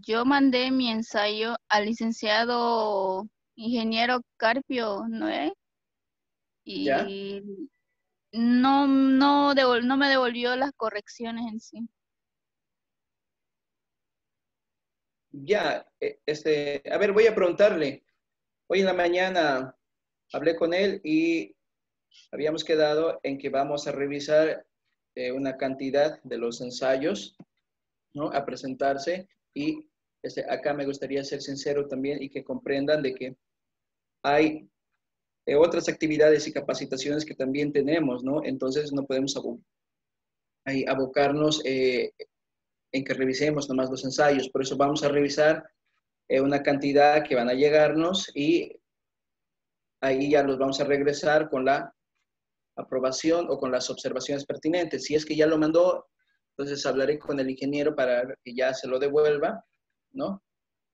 Yo mandé mi ensayo al licenciado ingeniero Carpio Noé ¿Ya? y no me devolvió las correcciones en sí. Ya, a ver, voy a preguntarle. Hoy en la mañana hablé con él y habíamos quedado en que vamos a revisar una cantidad de los ensayos, ¿no? A presentarse y acá me gustaría ser sincero también y que comprendan de que hay otras actividades y capacitaciones que también tenemos, ¿no? Entonces no podemos ahí abocarnos en que revisemos nomás los ensayos. Por eso vamos a revisar una cantidad que van a llegarnos y ahí ya los vamos a regresar con la aprobación o con las observaciones pertinentes. Si es que ya lo mandó, entonces hablaré con el ingeniero para que ya se lo devuelva, ¿no?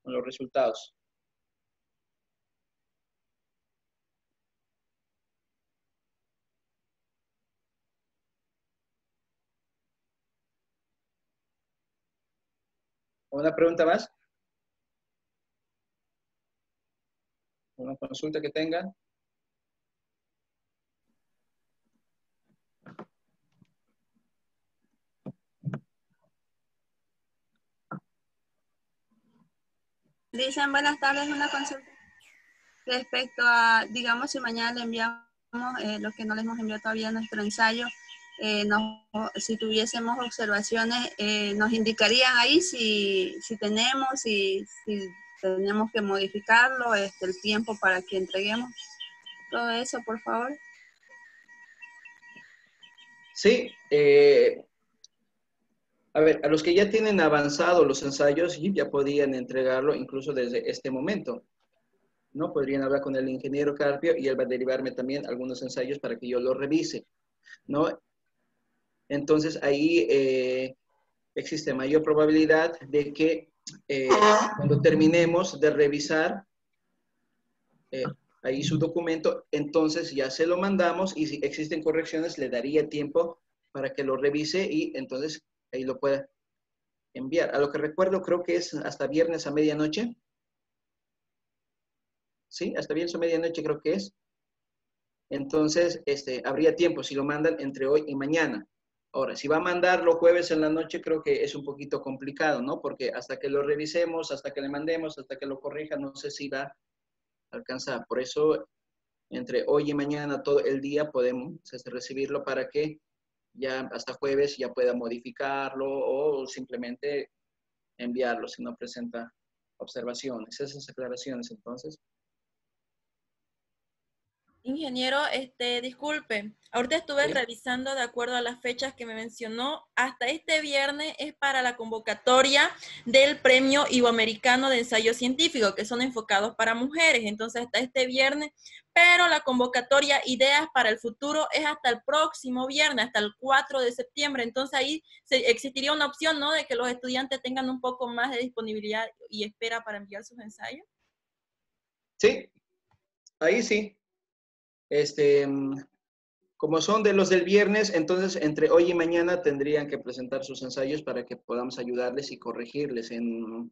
Con los resultados. ¿Una pregunta más? ¿Una consulta que tengan? Dicen, buenas tardes, una consulta respecto a, digamos, si mañana le enviamos los que no les hemos enviado todavía nuestro ensayo, si tuviésemos observaciones, nos indicarían ahí si tenemos, si tenemos que modificarlo, el tiempo para que entreguemos todo eso, por favor. Sí, a ver, a los que ya tienen avanzado los ensayos ya podían entregarlo incluso desde este momento, ¿no? Podrían hablar con el ingeniero Carpio y él va a derivarme también algunos ensayos para que yo los revise, ¿no? Entonces ahí existe mayor probabilidad de que cuando terminemos de revisar eh, ahí su documento, entonces ya se lo mandamos y si existen correcciones le daría tiempo para que lo revise y entonces ahí lo pueda enviar. A lo que recuerdo creo que es hasta viernes a medianoche. Sí, hasta viernes a medianoche creo que es. Entonces, habría tiempo si lo mandan entre hoy y mañana. Ahora, si va a mandarlo jueves en la noche, creo que es un poquito complicado, ¿no? Porque hasta que lo revisemos, hasta que le mandemos, hasta que lo corrija, no sé si va a alcanzar. Por eso, entre hoy y mañana, todo el día, podemos recibirlo para que ya hasta jueves ya pueda modificarlo o simplemente enviarlo si no presenta observaciones. Esas aclaraciones, entonces. Ingeniero, disculpe, ahorita estuve ¿Sí? revisando de acuerdo a las fechas que me mencionó, hasta este viernes es para la convocatoria del Premio Iberoamericano de Ensayo Científico, que son enfocados para mujeres, entonces hasta este viernes, pero la convocatoria Ideas para el Futuro es hasta el próximo viernes, hasta el 4 de septiembre, entonces ahí existiría una opción, ¿no?, de que los estudiantes tengan un poco más de disponibilidad y espera para enviar sus ensayos. Sí, ahí sí. Como son de los del viernes, entonces entre hoy y mañana tendrían que presentar sus ensayos para que podamos ayudarles y corregirles en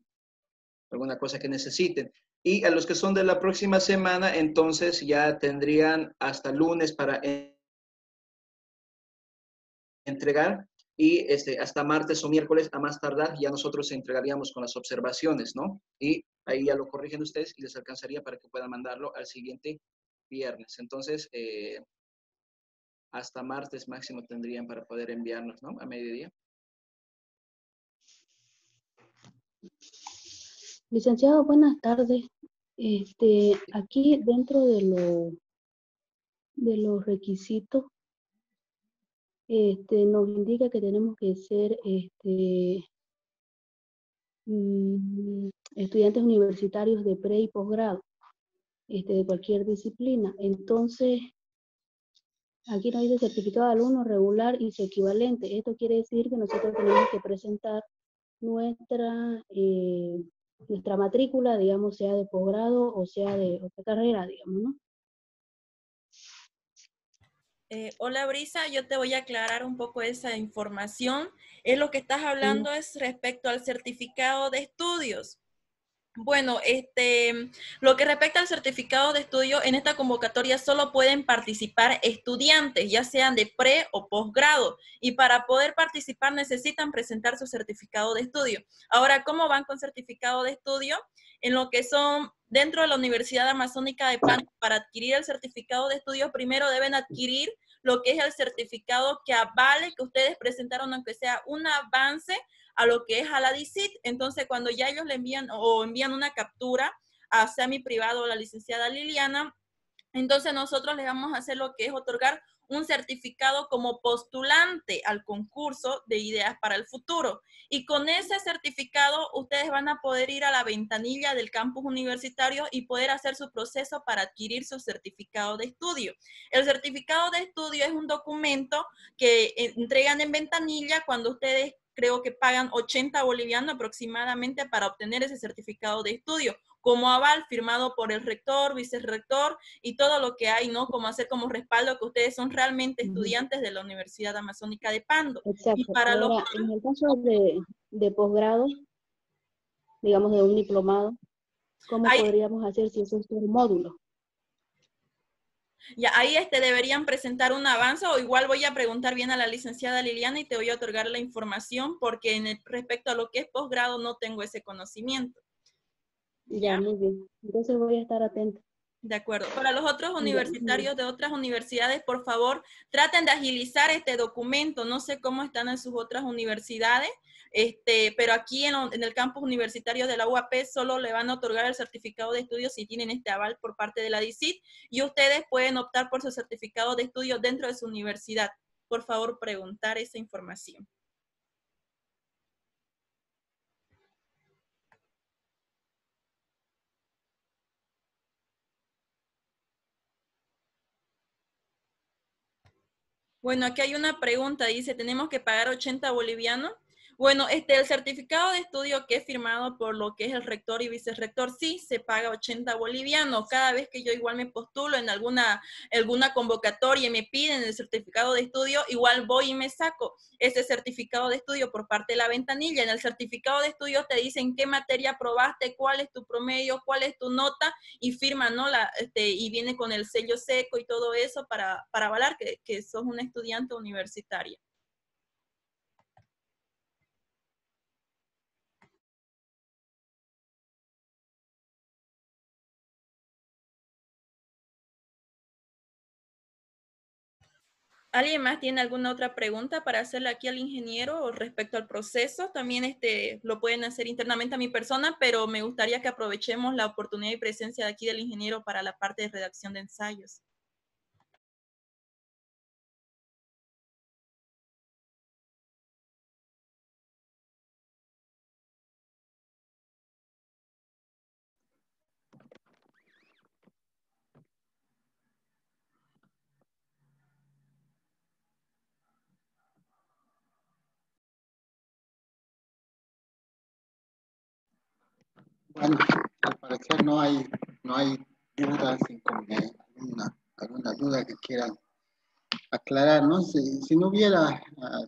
alguna cosa que necesiten. Y a los que son de la próxima semana, entonces ya tendrían hasta lunes para entregar y hasta martes o miércoles a más tardar ya nosotros entregaríamos con las observaciones, ¿no? Y ahí ya lo corrigen ustedes y les alcanzaría para que puedan mandarlo al siguiente viernes. Entonces, hasta martes máximo tendrían para poder enviarnos, ¿no? A mediodía. Licenciado, buenas tardes. Aquí dentro de los requisitos, nos indica que tenemos que ser estudiantes universitarios de pre y posgrado, de cualquier disciplina. Entonces, aquí nos dice certificado de alumno regular y su equivalente. Esto quiere decir que nosotros tenemos que presentar nuestra matrícula, digamos, sea de posgrado o sea de otra carrera, digamos, ¿no? Hola Brisa, yo te voy a aclarar un poco esa información. Es lo que estás hablando es respecto al certificado de estudios. Bueno, lo que respecta al certificado de estudio, en esta convocatoria solo pueden participar estudiantes, ya sean de pre o posgrado, y para poder participar necesitan presentar su certificado de estudio. Ahora, ¿cómo van con certificado de estudio? En lo que son dentro de la Universidad Amazónica de Panamá, para adquirir el certificado de estudio, primero deben adquirir lo que es el certificado que avale que ustedes presentaron, aunque sea un avance a lo que es a la DICIT. Entonces, cuando ya ellos le envían o envían una captura a mi privado o la licenciada Liliana, entonces nosotros les vamos a hacer lo que es otorgar un certificado como postulante al concurso de ideas para el futuro. Y con ese certificado ustedes van a poder ir a la ventanilla del campus universitario y poder hacer su proceso para adquirir su certificado de estudio. El certificado de estudio es un documento que entregan en ventanilla cuando ustedes creo que pagan 80 bolivianos aproximadamente para obtener ese certificado de estudio, como aval firmado por el rector, vicerrector y todo lo que hay, ¿no? Como hacer como respaldo que ustedes son realmente estudiantes de la Universidad Amazónica de Pando. Exacto. Y para Ahora, en el caso de posgrado, digamos de un diplomado, ¿cómo podríamos hacer si eso es un módulo? Ya ahí deberían presentar un avance, o igual voy a preguntar bien a la licenciada Liliana y te voy a otorgar la información porque respecto a lo que es posgrado no tengo ese conocimiento. Ya, muy bien. Entonces voy a estar atenta. De acuerdo. Para los otros universitarios de otras universidades, por favor, traten de agilizar este documento. No sé cómo están en sus otras universidades, pero aquí en el campus universitario de la UAP solo le van a otorgar el certificado de estudio si tienen este aval por parte de la DICIT, y ustedes pueden optar por su certificado de estudio dentro de su universidad. Por favor, preguntar esa información. Bueno, aquí hay una pregunta, dice, ¿tenemos que pagar 80 bolivianos? Bueno, el certificado de estudio que es firmado por lo que es el rector y vicerrector, sí, se paga 80 bolivianos. Cada vez que yo igual me postulo en alguna convocatoria y me piden el certificado de estudio, igual voy y me saco ese certificado de estudio por parte de la ventanilla. En el certificado de estudio te dicen qué materia aprobaste, cuál es tu promedio, cuál es tu nota, y firma, ¿no? Y viene con el sello seco y todo eso para avalar que sos una estudiante universitaria. ¿Alguien más tiene alguna otra pregunta para hacerle aquí al ingeniero respecto al proceso? También lo pueden hacer internamente a mi persona, pero me gustaría que aprovechemos la oportunidad y presencia de aquí del ingeniero para la parte de redacción de ensayos. Bueno, al parecer no hay dudas, alguna duda que quieran aclarar, ¿no? Si no hubiera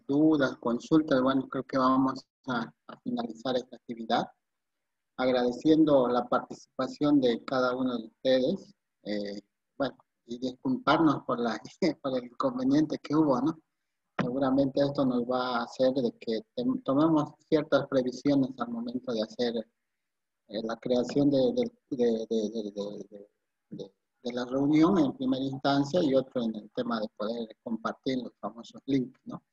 dudas, consultas, bueno, creo que vamos a finalizar esta actividad, agradeciendo la participación de cada uno de ustedes, bueno, y disculparnos por por el inconveniente que hubo, ¿no? Seguramente esto nos va a hacer de que tomemos ciertas previsiones al momento de hacer la creación de la reunión en primera instancia y otro en el tema de poder compartir los famosos links, ¿no?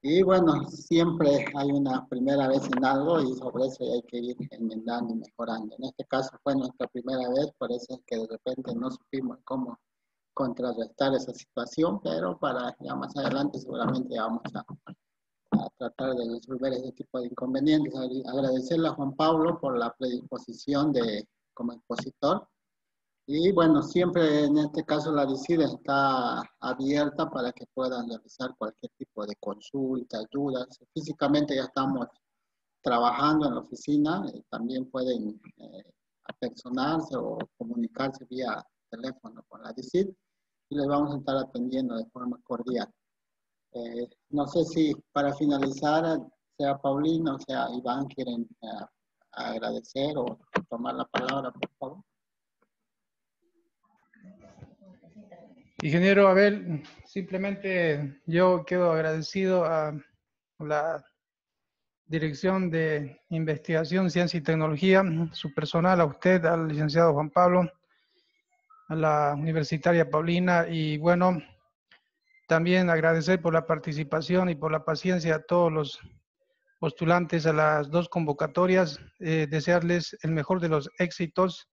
Y bueno, siempre hay una primera vez en algo y sobre eso hay que ir enmendando y mejorando. En este caso fue nuestra primera vez, por eso es que de repente no supimos cómo contrarrestar esa situación, pero para ya más adelante seguramente vamos a tratar de resolver ese tipo de inconvenientes. Agradecerle a Juan Pablo por la predisposición como expositor. Y bueno, siempre en este caso la DICIT está abierta para que puedan realizar cualquier tipo de consulta, ayudas. Físicamente ya estamos trabajando en la oficina, también pueden apersonarse o comunicarse vía teléfono con la DICIT. y les vamos a estar atendiendo de forma cordial. No sé si para finalizar, sea Paulina o sea Iván, quieren agradecer o tomar la palabra, por favor. Ingeniero Abel, simplemente yo quedo agradecido a la Dirección de Investigación, Ciencia y Tecnología, su personal, a usted, al licenciado Juan Pablo, a la universitaria Paulina, y bueno, también agradecer por la participación y por la paciencia a todos los postulantes a las dos convocatorias, desearles el mejor de los éxitos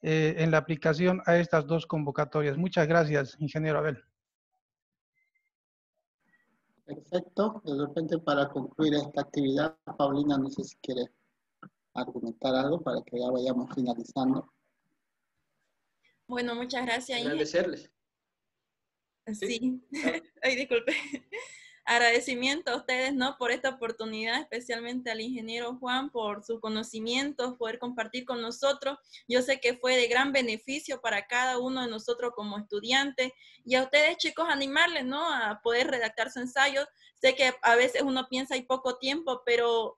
en la aplicación a estas dos convocatorias. Muchas gracias, ingeniero Abel. Perfecto. De repente, para concluir esta actividad, Paulina, no sé si quiere argumentar algo para que ya vayamos finalizando. Bueno, muchas gracias, ingeniero. Agradecerles. Sí. Ay, disculpe. Agradecimiento a ustedes, ¿no? Por esta oportunidad, especialmente al ingeniero Juan por sus conocimientos, poder compartir con nosotros. Yo sé que fue de gran beneficio para cada uno de nosotros como estudiantes. Y a ustedes, chicos, animarles, ¿no? A poder redactar su ensayo. Sé que a veces uno piensa hay poco tiempo, pero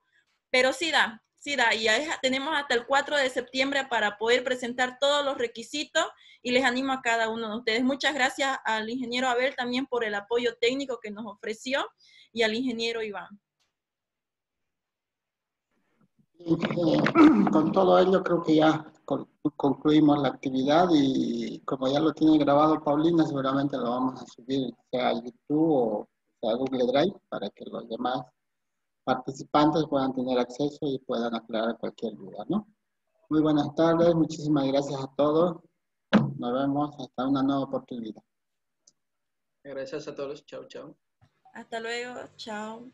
sí da. Sí da. Y tenemos hasta el 4 de septiembre para poder presentar todos los requisitos. Y les animo a cada uno de ustedes. Muchas gracias al ingeniero Abel también por el apoyo técnico que nos ofreció y al ingeniero Iván. Con todo ello creo que ya concluimos la actividad y como ya lo tiene grabado Paulina, seguramente lo vamos a subir sea a YouTube o sea a Google Drive para que los demás participantes puedan tener acceso y puedan aclarar cualquier duda, ¿no? Muy buenas tardes, muchísimas gracias a todos. Nos vemos hasta una nueva oportunidad. Gracias a todos. Chao, chao. Hasta luego. Chao.